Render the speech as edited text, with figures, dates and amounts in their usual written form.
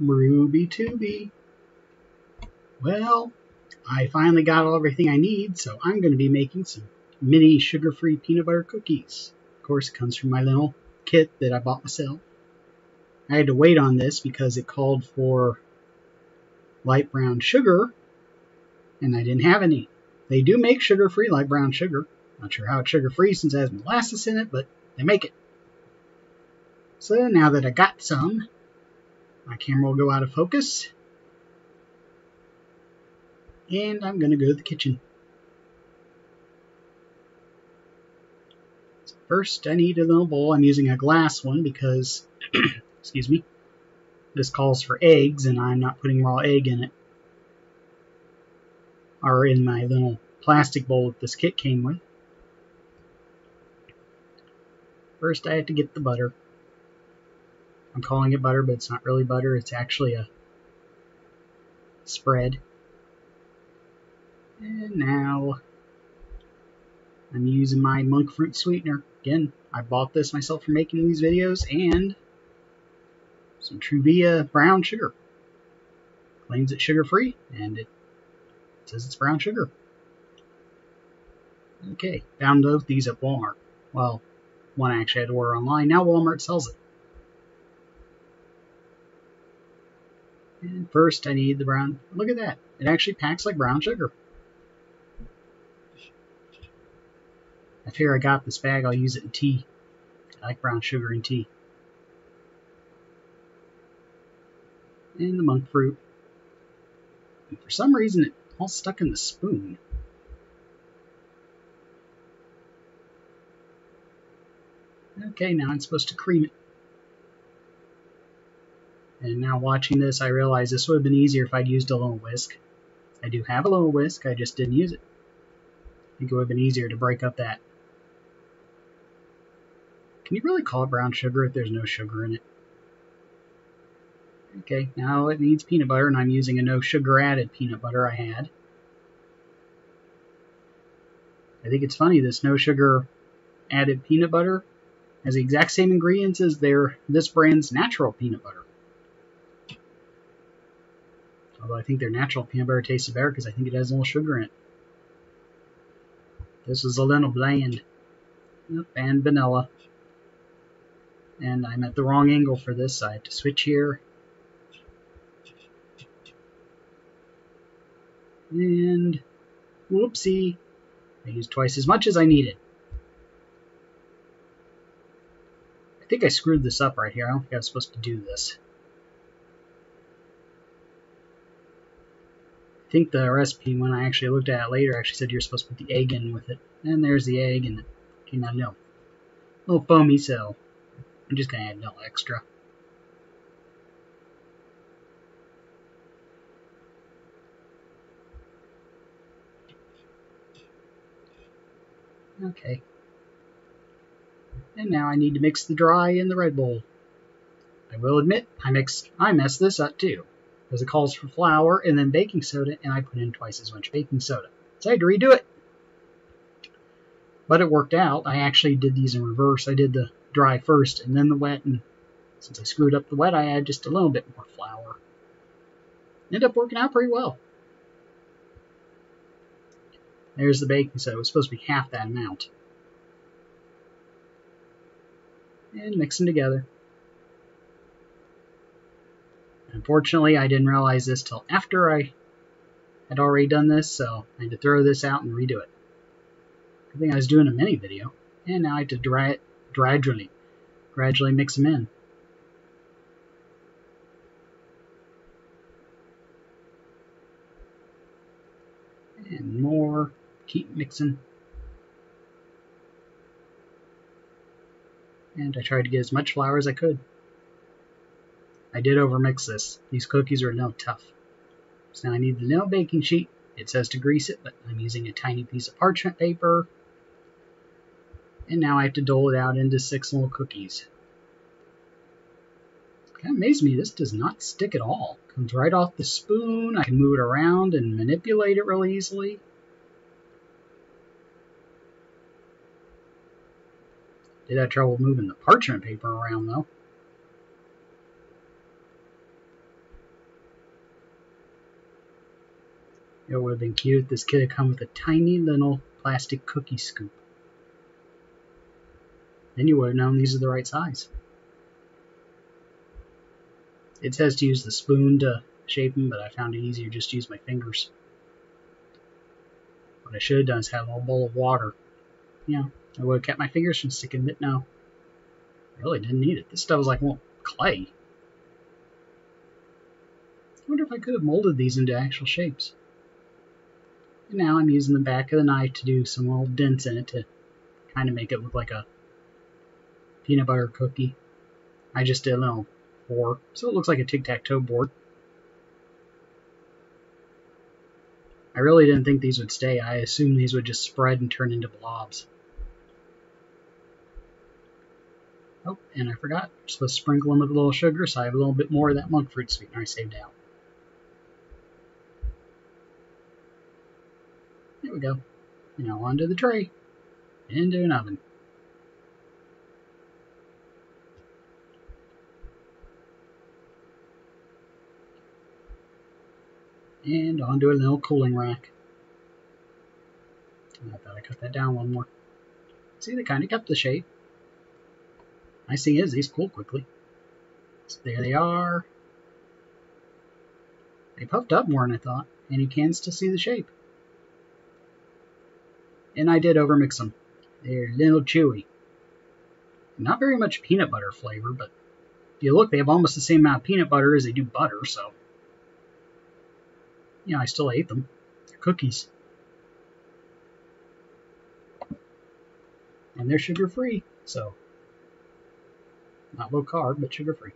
Ruby Tooby. Well, I finally got everything I need, so I'm going to be making some mini sugar-free peanut butter cookies. Of course, it comes from my little kit that I bought myself. I had to wait on this because it called for light brown sugar, and I didn't have any. They do make sugar-free light brown sugar. Not sure how it's sugar-free since it has molasses in it, but they make it. So now that I got some, my camera will go out of focus, and I'm going to go to the kitchen. So first, I need a little bowl. I'm using a glass one because, excuse me, this calls for eggs, and I'm not putting raw egg in it, or in my little plastic bowl that this kit came with. First, I have to get the butter. I'm calling it butter, but it's not really butter. It's actually a spread. And now I'm using my monk fruit sweetener. Again, I bought this myself for making these videos, and some Truvia brown sugar. Claims it's sugar-free, and it says it's brown sugar. Okay, found both these at Walmart. Well, one I actually had to order online. Now Walmart sells it. And first I need the brown. Look at that. It actually packs like brown sugar. I figure I got this bag. I'll use it in tea. I like brown sugar in tea. And the monk fruit. And for some reason, it's all stuck in the spoon. Okay, now I'm supposed to cream it. And now watching this, I realize this would have been easier if I'd used a little whisk. I do have a little whisk, I just didn't use it. I think it would have been easier to break up that. Can you really call it brown sugar if there's no sugar in it? Okay, now it needs peanut butter, and I'm using a no sugar added peanut butter I had. I think it's funny, this no sugar added peanut butter has the exact same ingredients as this brand's natural peanut butter. Although I think their natural peanut butter tastes better because I think it has a little sugar in it. This is a little bland. Yep, and vanilla. And I'm at the wrong angle for this, so I have to switch here. And whoopsie, I used twice as much as I needed. I think I screwed this up right here. I don't think I was supposed to do this. I think the recipe, when I actually looked at it later, actually said you're supposed to put the egg in with it. And there's the egg, and it came out a little foamy, so I'm just going to add a little extra. Okay. And now I need to mix the dry in the red bowl. I will admit, I messed this up too, because it calls for flour and then baking soda, and I put in twice as much baking soda. So I had to redo it. But it worked out. I actually did these in reverse. I did the dry first and then the wet, and since I screwed up the wet, I added just a little bit more flour. Ended up working out pretty well. There's the baking soda. It was supposed to be half that amount. And mix them together. Unfortunately, I didn't realize this till after I had already done this, so I had to throw this out and redo it. I think I was doing a mini video, and now I have to gradually mix them in. And more. Keep mixing. And I tried to get as much flour as I could. I did overmix this. These cookies are a little tough. So now I need the little baking sheet. It says to grease it, but I'm using a tiny piece of parchment paper. And now I have to dole it out into 6 little cookies. It kind of amazes me, this does not stick at all. It comes right off the spoon. I can move it around and manipulate it really easily. Did have trouble moving the parchment paper around though. It would have been cute if this kit had come with a tiny little plastic cookie scoop. Then you would have known these are the right size. It says to use the spoon to shape them, but I found it easier just to use my fingers. What I should have done is have a little bowl of water. Yeah, I would have kept my fingers from sticking, but no. I really didn't need it. This stuff was like, well, clay. I wonder if I could have molded these into actual shapes. And now I'm using the back of the knife to do some little dents in it to kind of make it look like a peanut butter cookie. I just did a little 4, so it looks like a tic-tac-toe board. I really didn't think these would stay. I assumed these would just spread and turn into blobs. Oh, and I forgot. I'm supposed to sprinkle them with a little sugar, so I have a little bit more of that monk fruit sweetener I saved out. There we go. Now onto the tray. Into an oven. And onto a little cooling rack. I thought I cut that down one more. See, they kind of kept the shape. Nice thing is, these cool quickly. So there they are. They puffed up more than I thought, and you can still see the shape. And I did overmix them. They're a little chewy. Not very much peanut butter flavor, but if you look, they have almost the same amount of peanut butter as they do butter, so yeah, I still ate them. They're cookies. And they're sugar-free, so not low carb, but sugar-free.